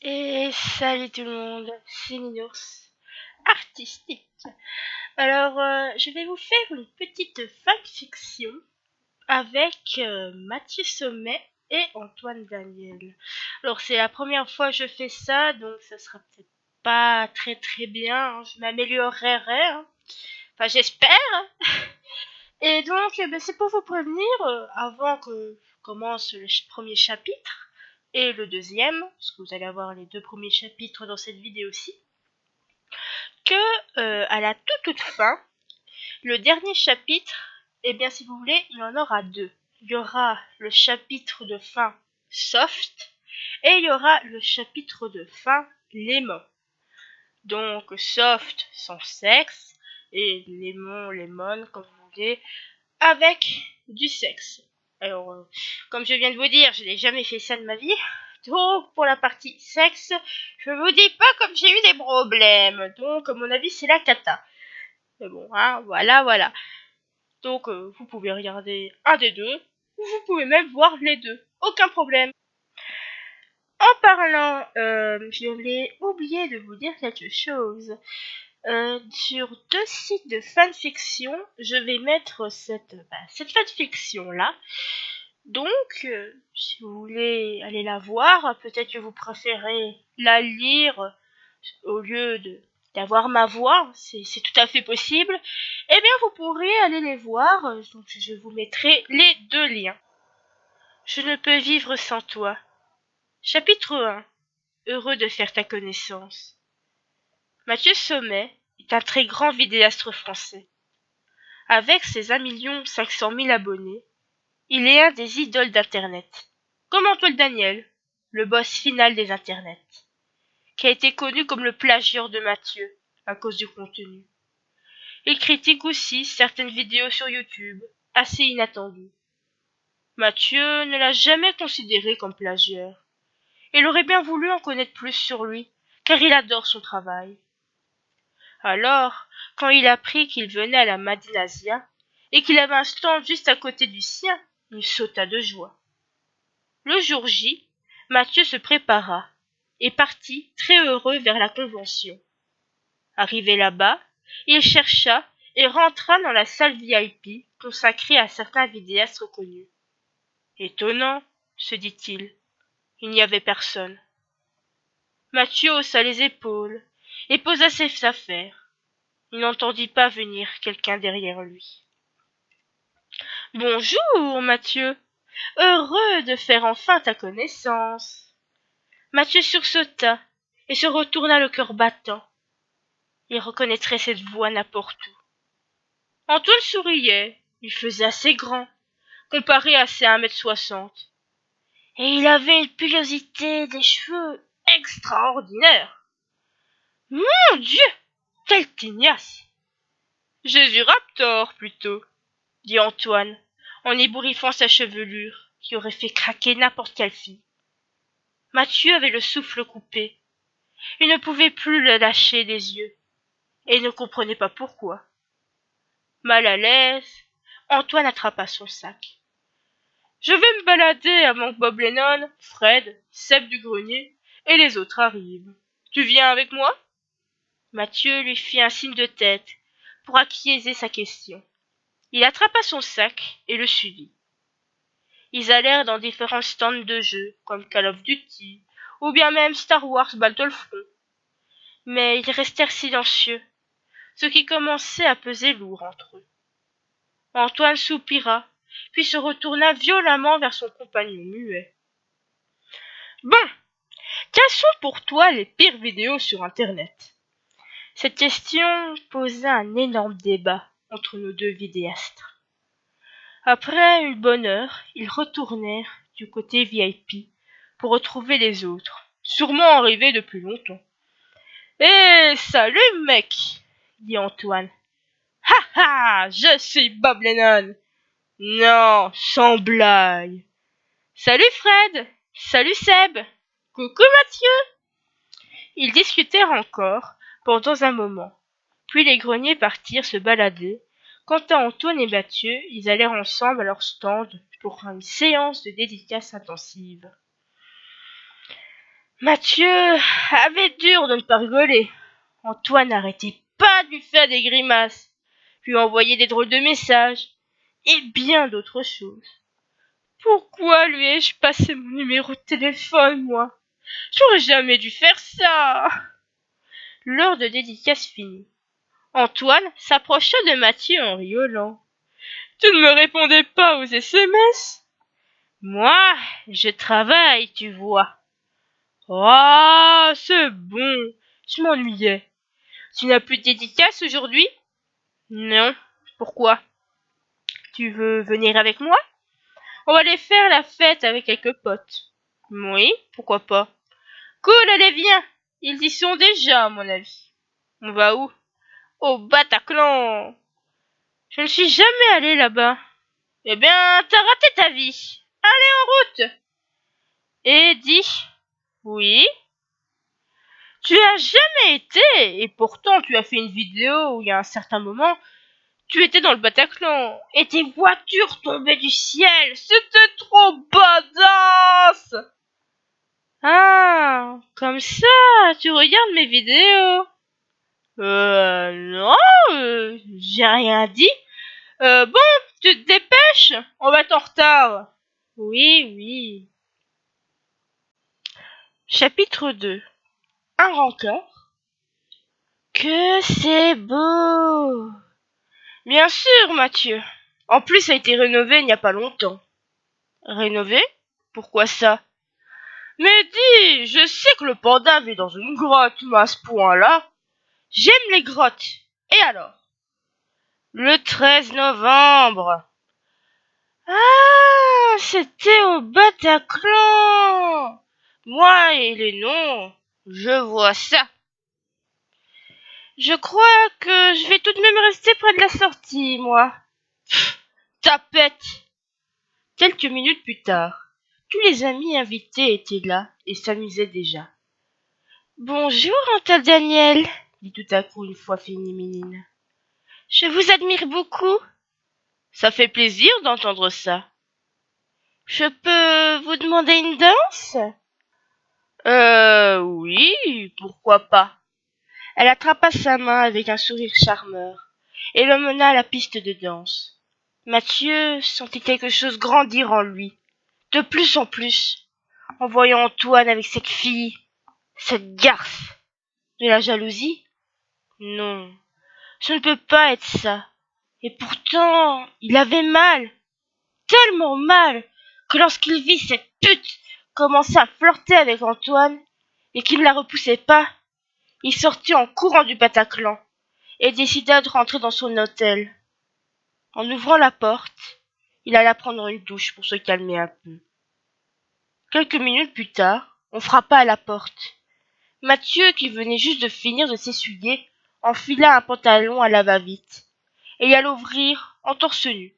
Et salut tout le monde, c'est Minours, artistique. Alors, je vais vous faire une petite fanfiction avec Mathieu Sommet et Antoine Daniel. Alors, c'est la première fois que je fais ça, donc ça sera peut-être pas très bien, hein. Je m'améliorerai, hein. Enfin, j'espère, hein. Et donc, c'est pour vous prévenir, avant que commence le premier chapitre, et le deuxième, parce que vous allez avoir les deux premiers chapitres dans cette vidéo-ci, que à la toute fin, le dernier chapitre, eh bien si vous voulez, il y en aura deux. Il y aura le chapitre de fin soft, et il y aura le chapitre de fin lemon. Donc soft sans sexe, et lemon, comme vous voulez, avec du sexe. Alors, comme je viens de vous dire, je n'ai jamais fait ça de ma vie. Donc, pour la partie sexe, je vous dis pas comme j'ai eu des problèmes. Donc, à mon avis, c'est la cata. Mais bon, hein, voilà. Donc, vous pouvez regarder un des deux, ou vous pouvez même voir les deux. Aucun problème. En parlant, j'ai oublié de vous dire quelque chose. Sur deux sites de fanfiction, je vais mettre cette fanfiction-là. Donc, si vous voulez aller la voir, peut-être que vous préférez la lire au lieu d'avoir ma voix, c'est tout à fait possible. Eh bien, vous pourrez aller les voir, donc je vous mettrai les deux liens. Je ne peux vivre sans toi. Chapitre 1. Heureux de faire ta connaissance. Mathieu Sommet est un très grand vidéaste français. Avec ses 1,5 million abonnés, il est un des idoles d'Internet. Comme Antoine Daniel, le boss final des Internets, qui a été connu comme le plagieur de Mathieu à cause du contenu. Il critique aussi certaines vidéos sur YouTube, assez inattendues. Mathieu ne l'a jamais considéré comme plagieur. Il aurait bien voulu en connaître plus sur lui, car il adore son travail. Alors, quand il apprit qu'il venait à la Madinasia, et qu'il avait un stand juste à côté du sien, il sauta de joie. Le jour J, Mathieu se prépara, et partit très heureux vers la convention. Arrivé là-bas, il chercha et rentra dans la salle VIP consacrée à certains vidéastes reconnus. Étonnant, se dit-il, il n'y avait personne. Mathieu haussa les épaules et posa ses affaires. Il n'entendit pas venir quelqu'un derrière lui. « Bonjour, Mathieu, heureux de faire enfin ta connaissance. » Mathieu sursauta et se retourna le cœur battant. Il reconnaîtrait cette voix n'importe où. Antoine souriait, il faisait assez grand, comparé à ses 1,60 m. Et il avait une pilosité des cheveux extraordinaire. Mon Dieu, quelle tignasse! Jésus Raptor, plutôt, dit Antoine, en ébouriffant sa chevelure, qui aurait fait craquer n'importe quelle fille. Mathieu avait le souffle coupé. Il ne pouvait plus le lâcher des yeux, et ne comprenait pas pourquoi. Mal à l'aise, Antoine attrapa son sac. « Je vais me balader avant que Bob Lennon, Fred, Seb du grenier et les autres arrivent. Tu viens avec moi ?» Mathieu lui fit un signe de tête pour acquiescer sa question. Il attrapa son sac et le suivit. Ils allèrent dans différents stands de jeux, comme Call of Duty, ou bien même Star Wars Battlefront. Mais ils restèrent silencieux, ce qui commençait à peser lourd entre eux. Antoine soupira, puis se retourna violemment vers son compagnon muet. « Bon, quelles sont pour toi les pires vidéos sur Internet ?» Cette question posa un énorme débat entre nos deux vidéastes. Après une bonne heure, ils retournèrent du côté VIP pour retrouver les autres, sûrement arrivés depuis longtemps. « Eh, salut mec !» dit Antoine. « Ha ha, je suis Bob Lennon !»« Non, sans blague !»« Salut Fred !»« Salut Seb !»« Coucou Mathieu !» Ils discutèrent encore pendant un moment, puis les greniers partirent se balader. Quant à Antoine et Mathieu, ils allèrent ensemble à leur stand pour une séance de dédicace intensive. Mathieu avait dur de ne pas rigoler. Antoine n'arrêtait pas de lui faire des grimaces, lui envoyer des drôles de messages, et bien d'autres choses. Pourquoi lui ai-je passé mon numéro de téléphone, moi? J'aurais jamais dû faire ça. L'heure de dédicace finie. Antoine s'approcha de Mathieu en rigolant. Tu ne me répondais pas aux SMS? Moi, je travaille, tu vois. Ah, c'est bon. Je m'ennuyais. Tu n'as plus de dédicace aujourd'hui? Non. Pourquoi? Tu veux venir avec moi? On va aller faire la fête avec quelques potes. Oui, pourquoi pas. Cool, allez, viens. Ils y sont déjà, à mon avis. On va où? Au Bataclan. Je ne suis jamais allé là-bas. Eh bien, t'as raté ta vie. Allez, en route. Et dis, oui, tu as jamais été, et pourtant tu as fait une vidéo où il y a un certain moment, tu étais dans le Bataclan, et tes voitures tombaient du ciel, c'était trop badass! Ah, comme ça, tu regardes mes vidéos? Non, j'ai rien dit. Bon, tu te dépêches, on va être en retard. Oui, oui. Chapitre 2. Un rencard. Que c'est beau! Bien sûr, Mathieu. En plus, ça a été rénové il n'y a pas longtemps. Rénové? Pourquoi ça? Mais dis, je sais que le panda vit dans une grotte, mais à ce point-là, j'aime les grottes. Et alors? Le 13 novembre. Ah, c'était au Bataclan. Moi et les noms, je vois ça. Je crois que je vais tout de même rester près de la sortie, moi. Tapette! Quelques minutes plus tard, tous les amis invités étaient là et s'amusaient déjà. Bonjour, Uncle Daniel, dit tout à coup une fois fini Ménine. Je vous admire beaucoup. Ça fait plaisir d'entendre ça. Je peux vous demander une danse? Oui, pourquoi pas. Elle attrapa sa main avec un sourire charmeur et le mena à la piste de danse. Mathieu sentit quelque chose grandir en lui, de plus en plus, en voyant Antoine avec cette fille, cette garce. De la jalousie? Non, ce ne peut pas être ça. Et pourtant, il avait mal, tellement mal, que lorsqu'il vit cette pute commencer à flirter avec Antoine, et qu'il ne la repoussait pas, il sortit en courant du Bataclan, et décida de rentrer dans son hôtel. En ouvrant la porte, il alla prendre une douche pour se calmer un peu. Quelques minutes plus tard, on frappa à la porte. Mathieu, qui venait juste de finir de s'essuyer, enfila un pantalon à la va-vite, et y alla ouvrir en torse nu.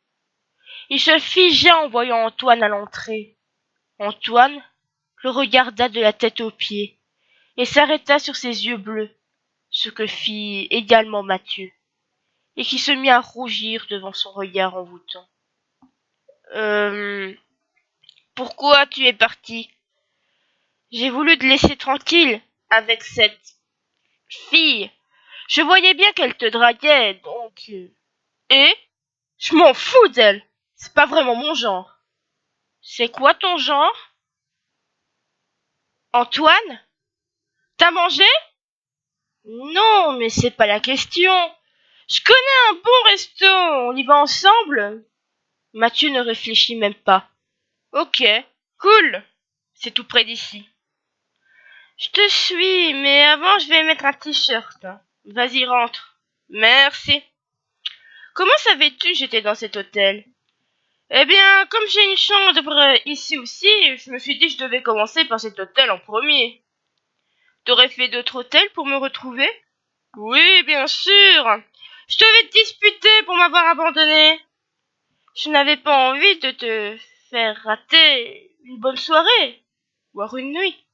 Il se figea en voyant Antoine à l'entrée. Antoine le regarda de la tête aux pieds, et s'arrêta sur ses yeux bleus, ce que fit également Mathieu, et qui se mit à rougir devant son regard envoûtant. Pourquoi tu es parti? J'ai voulu te laisser tranquille avec cette fille. Je voyais bien qu'elle te draguait, donc... Et? Je m'en fous d'elle. C'est pas vraiment mon genre. C'est quoi ton genre? Antoine? T'as mangé? Non, mais c'est pas la question. Je connais un bon resto. On y va ensemble? Mathieu ne réfléchit même pas. Ok, cool. C'est tout près d'ici. Je te suis, mais avant je vais mettre un t-shirt. Vas-y, rentre. Merci. Comment savais-tu que j'étais dans cet hôtel? Eh bien, comme j'ai une chambre ici aussi, je me suis dit que je devais commencer par cet hôtel en premier. T'aurais fait d'autres hôtels pour me retrouver? Oui, bien sûr. Je devais te disputer pour m'avoir abandonné. Je n'avais pas envie de te faire rater une bonne soirée, voire une nuit.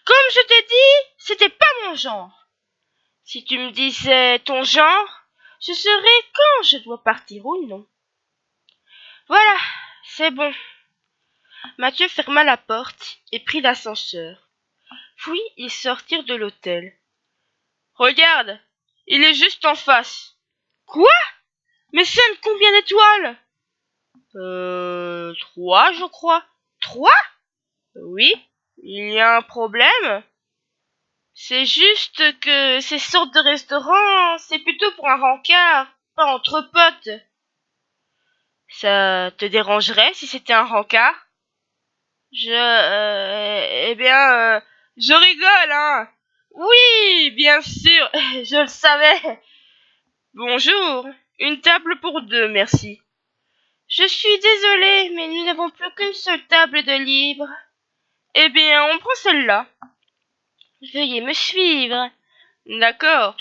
Comme je t'ai dit, c'était pas mon genre. Si tu me disais ton genre, je saurais quand je dois partir ou non. Voilà, c'est bon. Mathieu ferma la porte et prit l'ascenseur. Puis ils sortirent de l'hôtel. Regarde, il est juste en face. Quoi? Mais Sam, combien d'étoiles? 3, je crois. 3? Oui, il y a un problème. C'est juste que ces sortes de restaurants, c'est plutôt pour un rencard, pas entre potes. Ça te dérangerait si c'était un rencard? Je rigole, hein. Oui, bien sûr, je le savais. Bonjour, une table pour 2, merci. Je suis désolée, mais nous n'avons plus qu'une seule table de libre. Eh bien, on prend celle-là. Veuillez me suivre. D'accord.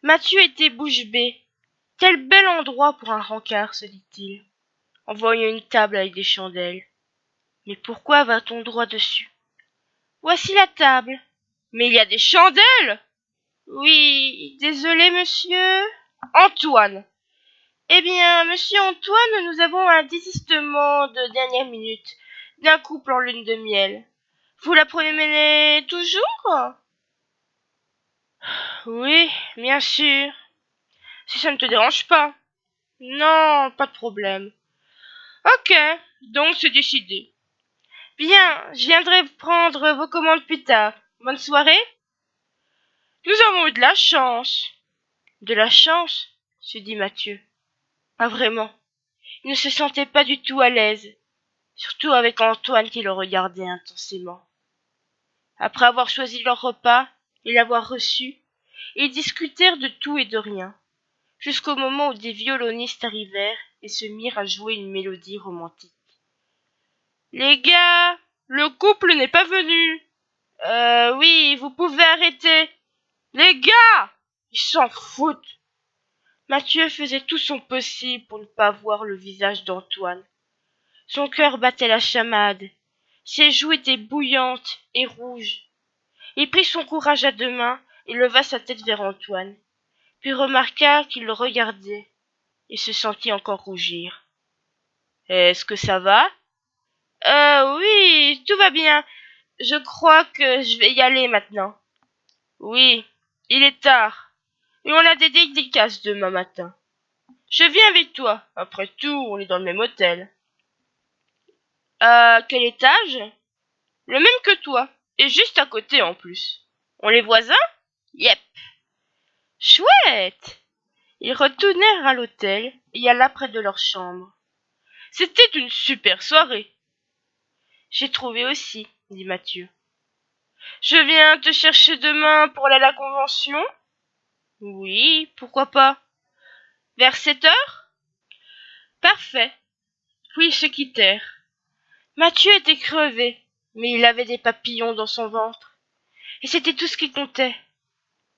Mathieu était bouche bée. Quel bel endroit pour un rencard, se dit-il, en voyant une table avec des chandelles. Mais pourquoi va-t-on droit dessus? Voici la table. Mais il y a des chandelles! Oui, désolé, monsieur. Antoine. Eh bien, monsieur Antoine, nous avons un désistement de dernière minute d'un couple en lune de miel. Vous la promenez toujours? Oui, bien sûr. Si ça ne te dérange pas. Non, pas de problème. Ok, donc c'est décidé. Bien, je viendrai prendre vos commandes plus tard. Bonne soirée. Nous avons eu de la chance. De la chance, se dit Mathieu. Pas vraiment. Il ne se sentait pas du tout à l'aise, surtout avec Antoine qui le regardait intensément. Après avoir choisi leur repas et l'avoir reçu, ils discutèrent de tout et de rien, jusqu'au moment où des violonistes arrivèrent et se mirent à jouer une mélodie romantique. Les gars, le couple n'est pas venu. Oui, vous pouvez arrêter. Les gars, ils s'en foutent. Mathieu faisait tout son possible pour ne pas voir le visage d'Antoine. Son cœur battait la chamade. Ses joues étaient bouillantes et rouges. Il prit son courage à deux mains et leva sa tête vers Antoine, puis remarqua qu'il le regardait et se sentit encore rougir. Est-ce que ça va? Oui, tout va bien. Je crois que je vais y aller maintenant. Oui, il est tard, et on a des dédicaces demain matin. Je viens avec toi. Après tout, on est dans le même hôtel. Quel étage? Le même que toi, et juste à côté en plus. On est voisins? Yep. Chouette! Ils retournèrent à l'hôtel et alla près de leur chambre. C'était une super soirée. J'ai trouvé aussi, dit Mathieu. Je viens te chercher demain pour aller à la convention? Oui, pourquoi pas? Vers 7 heures? Parfait. Puis ils se quittèrent. Mathieu était crevé, mais il avait des papillons dans son ventre, et c'était tout ce qui comptait.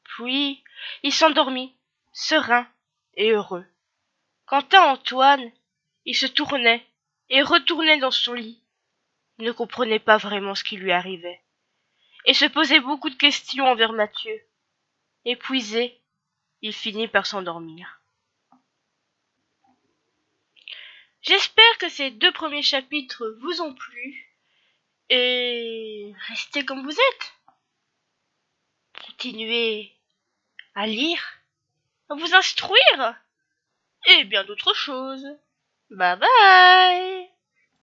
Puis il s'endormit, serein et heureux. Quant à Antoine, il se tournait et retournait dans son lit. Il ne comprenait pas vraiment ce qui lui arrivait, et se posait beaucoup de questions envers Mathieu. Épuisé, il finit par s'endormir. J'espère que ces 2 premiers chapitres vous ont plu, et restez comme vous êtes. Continuez à lire, à vous instruire, et bien d'autres choses. Bye bye!